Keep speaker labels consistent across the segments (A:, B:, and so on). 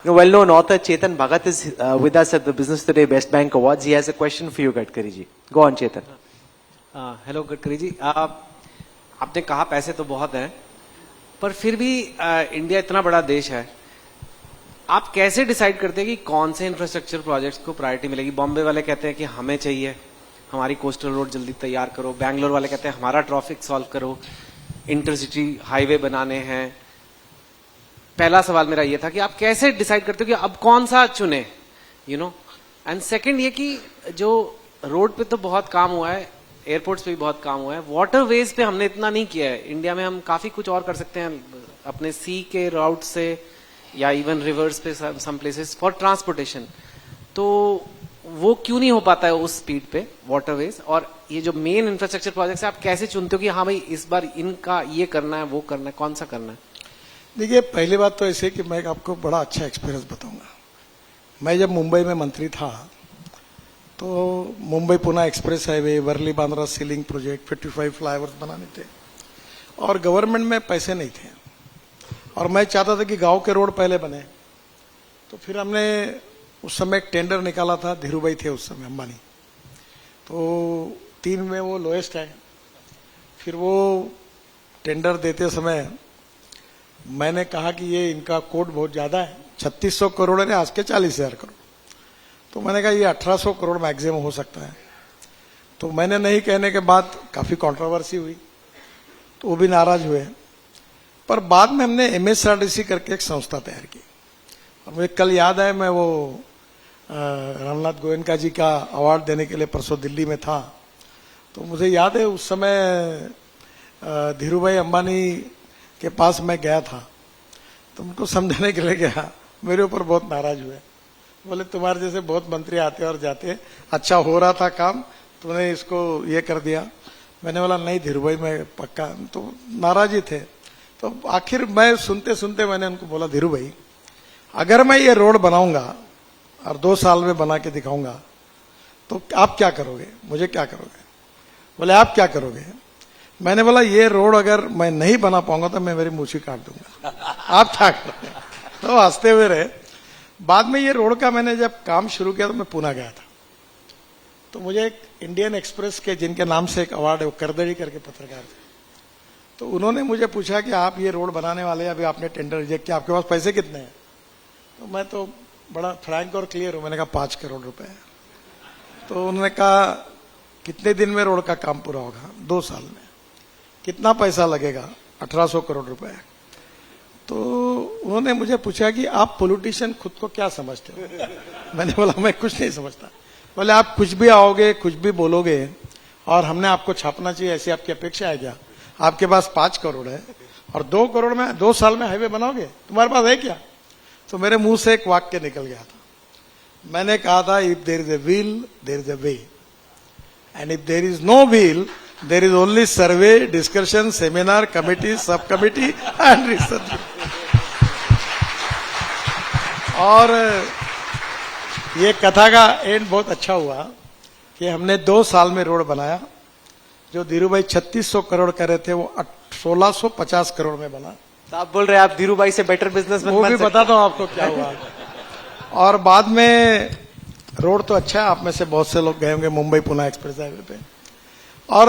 A: Well-known author Chetan Bhagat is with us at the Business Today Best Bank Awards. He has a question for you, Gadkari ji. Go on, Chetan.
B: Hello Gadkari ji, आपने कहा पैसे तो बहुत हैं, पर फिर भी इंडिया इतना बड़ा देश है, आप कैसे डिसाइड करते हैं कि कौन से इंफ्रास्ट्रक्चर प्रोजेक्ट्स को प्रायोरिटी मिलेगी? बॉम्बे वाले कहते हैं कि हमें चाहिए, हमारी कोस्टल रोड जल्दी तैयार करो, बैंगलोर वाले कहते हैं हमारा ट्रैफिक सॉल्व करो, इंटरसिटी हाईवे बनाने हैं। पहला सवाल मेरा ये था कि आप कैसे डिसाइड करते हो कि अब कौन सा चुने, यू नो। एंड सेकंड ये कि जो रोड पे तो बहुत काम हुआ है, एयरपोर्ट्स पे भी बहुत काम हुआ है, वाटरवेज पे हमने इतना नहीं किया है। इंडिया में हम काफी कुछ और कर सकते हैं अपने सी के राउट से या इवन रिवर्स पे, सम प्लेसेस फॉर ट्रांसपोर्टेशन। तो वो क्यों नहीं हो पाता है उस स्पीड पे वाटरवेज? और ये जो मेन इंफ्रास्ट्रक्चर प्रोजेक्ट्स है, आप कैसे चुनते हो कि हाँ भाई इस बार इनका ये करना है, वो करना है, कौन सा करना है?
C: देखिए, पहली बात तो ऐसे कि मैं आपको बड़ा अच्छा एक्सपीरियंस बताऊंगा। मैं जब मुंबई में मंत्री था तो Mumbai Pune express highway, Worli Bandra sea link project, 55 flyovers बनाने थे और गवर्नमेंट में पैसे नहीं थे और मैं चाहता था कि गांव के रोड पहले बने। तो फिर हमने उस समय एक टेंडर निकाला था, धीरूभाई थे उस समय अंबानी, तो 3 में वो लोएस्ट है। फिर वो टेंडर देते समय मैंने कहा कि ये इनका कोड बहुत ज्यादा है, 3600 करोड़ है, आज के 40,000 करोड़। तो मैंने कहा ये 1800 करोड़ मैक्सिमम हो सकता है। तो मैंने नहीं कहने के बाद काफी कंट्रोवर्सी हुई, तो वो भी नाराज हुए। पर बाद में हमने MSRDC करके एक संस्था तैयार की और मुझे कल याद है, मैं वो रामनाथ गोयनका जी का अवार्ड देने के लिए परसों दिल्ली में था। तो मुझे याद है उस समय धीरूभाई अंबानी के पास मैं गया था, तो उनको समझाने के लिए गया, मेरे ऊपर बहुत नाराज हुए। बोले तुम्हारे जैसे बहुत मंत्री आते और जाते, अच्छा हो रहा था काम, तुमने इसको ये कर दिया। मैंने बोला नहीं धीरूभाई मैं पक्का, तो नाराज ही थे। तो आखिर मैं सुनते सुनते मैंने उनको बोला धीरूभाई अगर मैं ये रोड बनाऊंगा और 2 साल में बना के दिखाऊंगा तो आप क्या करोगे, मुझे क्या करोगे? बोले आप क्या करोगे? मैंने बोला ये रोड अगर मैं नहीं बना पाऊंगा तो मैं मेरी मूछी काट दूंगा, आप क्या करोगे? तो हंसते हुए रहे। बाद में ये रोड का मैंने जब काम शुरू किया तो मैं पुणे गया था, तो मुझे एक इंडियन एक्सप्रेस के जिनके नाम से एक अवार्ड है, वो करदड़ी करके पत्रकार थे, तो उन्होंने मुझे पूछा कि आप ये रोड बनाने वाले हैं, अभी आपने टेंडर रिजेक्ट किया, आपके पास पैसे कितने हैं? तो मैं तो बड़ा फ्रैंक और क्लियर हूं, मैंने कहा 5 करोड़ रुपए। तो उन्होंने कहा कितने दिन में रोड का काम पूरा होगा? 2 साल में। कितना पैसा लगेगा? 1800 करोड़ रुपए। तो उन्होंने मुझे पूछा कि आप पॉलिटिशियन खुद को क्या समझते हो? मैंने बोला मैं कुछ नहीं समझता। बोले आप कुछ भी आओगे, कुछ भी बोलोगे और हमने आपको छापना चाहिए ऐसी आपकी अपेक्षा है क्या? आपके पास 5 करोड़ है और 2 करोड़ में 2 साल में हाईवे बनाओगे, तुम्हारे पास है क्या? तो मेरे मुंह से एक वाक्य निकल गया था। मैंने कहा था if there is a will there is a way, and if there is no will there is only survey, discussion, seminar, committee, sub committee and research. और ये कथा का एंड बहुत अच्छा हुआ कि हमने 2 साल में रोड बनाया। जो धीरूभाई 3600 करोड़ कर रहे थे वो 1650 करोड़ में बना।
A: तो आप बोल रहे हैं आप धीरूभाई से बेटर बिजनेसमैन
C: वो
A: बन
C: भी
A: सकते हैं।
C: बताता हूँ आपको क्या हुआ। और बाद में रोड तो अच्छा है, आप में से बहुत से लोग गए होंगे मुंबई पुणे एक्सप्रेस हाईवे पे। और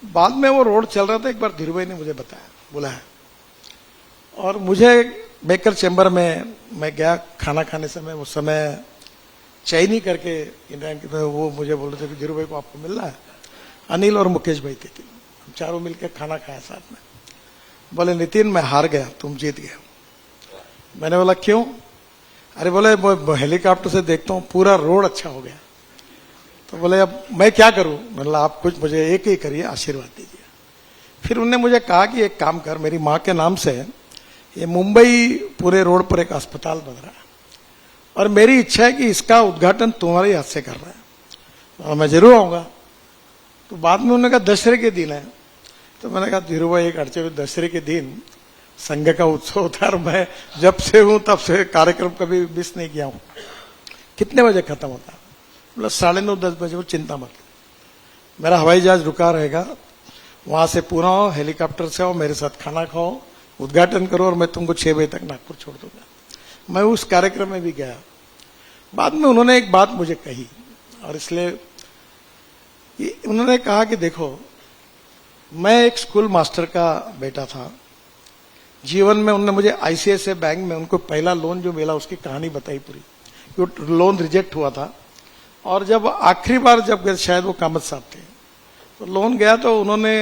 C: बाद में वो रोड चल रहा था, एक बार धीरूभाई ने मुझे बताया, बुलाया और मुझे मेकर चैम्बर में मैं गया खाना खाने समय, उस समय चैनी करके इंडियन के, वो मुझे बोल रहे थे कि धीरूभाई को आपको मिलना है। अनिल और मुकेश भाई थे, हम चारों मिलकर खाना खाया साथ में। बोले नितिन मैं हार गया, तुम जीत गए। मैंने बोला क्यों? अरे बोले हेलीकॉप्टर से देखता हूं पूरा रोड अच्छा हो गया। तो बोले अब मैं क्या करूं? मतलब आप कुछ मुझे एक ही करिए, आशीर्वाद दीजिए। फिर उन्होंने मुझे कहा कि एक काम कर, मेरी माँ के नाम से ये मुंबई पूरे रोड पर एक अस्पताल बन रहा है और मेरी इच्छा है कि इसका उद्घाटन तुम्हारे हाथ से कर रहा है और मैं जरूर आऊंगा। तो बाद में उन्होंने कहा दशहरे के दिन है। तो मैंने कहा धीरूभाई एक अड़चे हुए दशहरे के दिन संघ का उत्सव होता है और मैं जब से हूं तब से कार्यक्रम कभी मिस नहीं किया हूं। कितने बजे खत्म होता? मतलब 9:30-10 बजे। वो चिंता मत, मेरा हवाई जहाज रुका रहेगा, वहां से पूरा आओ, हेलीकॉप्टर से आओ, मेरे साथ खाना खाओ, उद्घाटन करो और मैं तुमको 6 बजे तक नागपुर छोड़ दूंगा। मैं उस कार्यक्रम में भी गया। बाद में उन्होंने एक बात मुझे कही, और इसलिए उन्होंने कहा कि देखो, मैं एक स्कूल मास्टर का बेटा था। जीवन में उन्होंने मुझे आईसीआईसीआई बैंक में उनको पहला लोन जो मिला उसकी कहानी बताई पूरी। वो लोन रिजेक्ट हुआ था, और जब आखिरी बार जब गए, शायद वो कामत साहब थे, तो लोन गया तो उन्होंने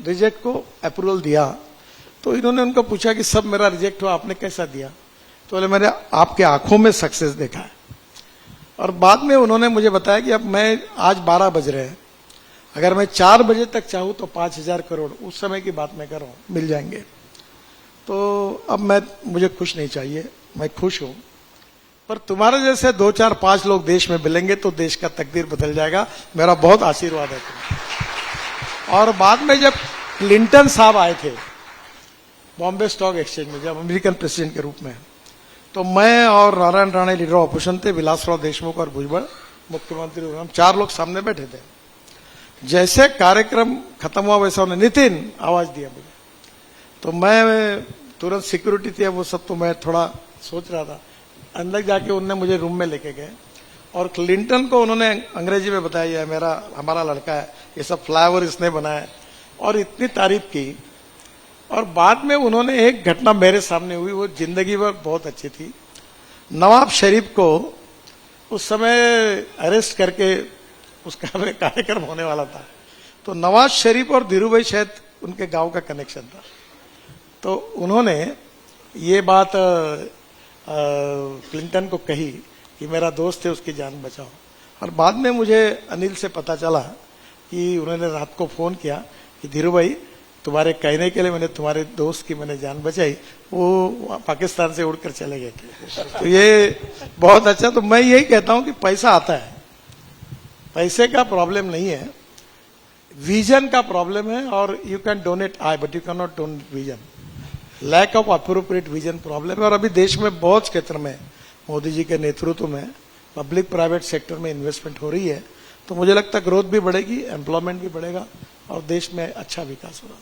C: रिजेक्ट को अप्रूवल दिया। तो इन्होंने उनको पूछा कि सब मेरा रिजेक्ट हुआ, आपने कैसा दिया? तो बोले मैंने आपके आंखों में सक्सेस देखा है। और बाद में उन्होंने मुझे बताया कि अब मैं आज 12 बज रहे हैं, अगर मैं 4 बजे तक चाहूं तो 5,000 करोड़, उस समय की बात मैं कर रहा हूं, मिल जाएंगे। तो अब मुझे खुश नहीं चाहिए, मैं खुश हूं, पर तुम्हारे जैसे 2, 4, 5 लोग देश में मिलेंगे तो देश का तकदीर बदल जाएगा। मेरा बहुत आशीर्वाद है तुम्हें। और बाद में जब क्लिंटन साहब आए थे बॉम्बे स्टॉक एक्सचेंज में, जब अमेरिकन प्रेसिडेंट के रूप में, तो मैं और नारायण राणे लीडर ऑपोजिशन थे, विलासराव देशमुख और भुजबल मुख्यमंत्री, हम 4 लोग सामने बैठे थे। जैसे कार्यक्रम खत्म हुआ वैसा उन्होंने नितिन आवाज दिया मुझे, तो मैं तुरंत, सिक्योरिटी थी वो सब, तो मैं थोड़ा सोच रहा था। अंदर जाके उन्होंने मुझे रूम में लेके गए, और क्लिंटन को उन्होंने अंग्रेजी में बताया, हमारा लड़का है, ये सब फ्लाईओवर इसने बनाया, और इतनी तारीफ की। और बाद में उन्होंने एक घटना मेरे सामने हुई, वो जिंदगी भर बहुत अच्छी थी। नवाब शरीफ को उस समय अरेस्ट करके उसका कार्यक्रम होने वाला था, तो नवाज शरीफ और धीरूभाई शायद उनके गांव का कनेक्शन था। तो उन्होंने ये बात क्लिंटन को कही कि मेरा दोस्त है, उसकी जान बचाओ। और बाद में मुझे अनिल से पता चला कि उन्होंने रात को फोन किया कि धीरूभाई, तुम्हारे कहने के लिए मैंने तुम्हारे दोस्त की मैंने जान बचाई, वो पाकिस्तान से उड़कर चले गए थे। तो ये बहुत अच्छा। तो मैं यही कहता हूं कि पैसा आता है, पैसे का प्रॉब्लम नहीं है, विजन का प्रॉब्लम है। और you can donate eye, but you can not donate vision. Lack of appropriate vision problem है। और अभी देश में बहुत क्षेत्र में मोदी जी के नेतृत्व में पब्लिक प्राइवेट सेक्टर में इन्वेस्टमेंट हो रही है, तो मुझे लगता है ग्रोथ भी बढ़ेगी, एम्प्लॉयमेंट भी बढ़ेगा, और देश में अच्छा विकास होगा।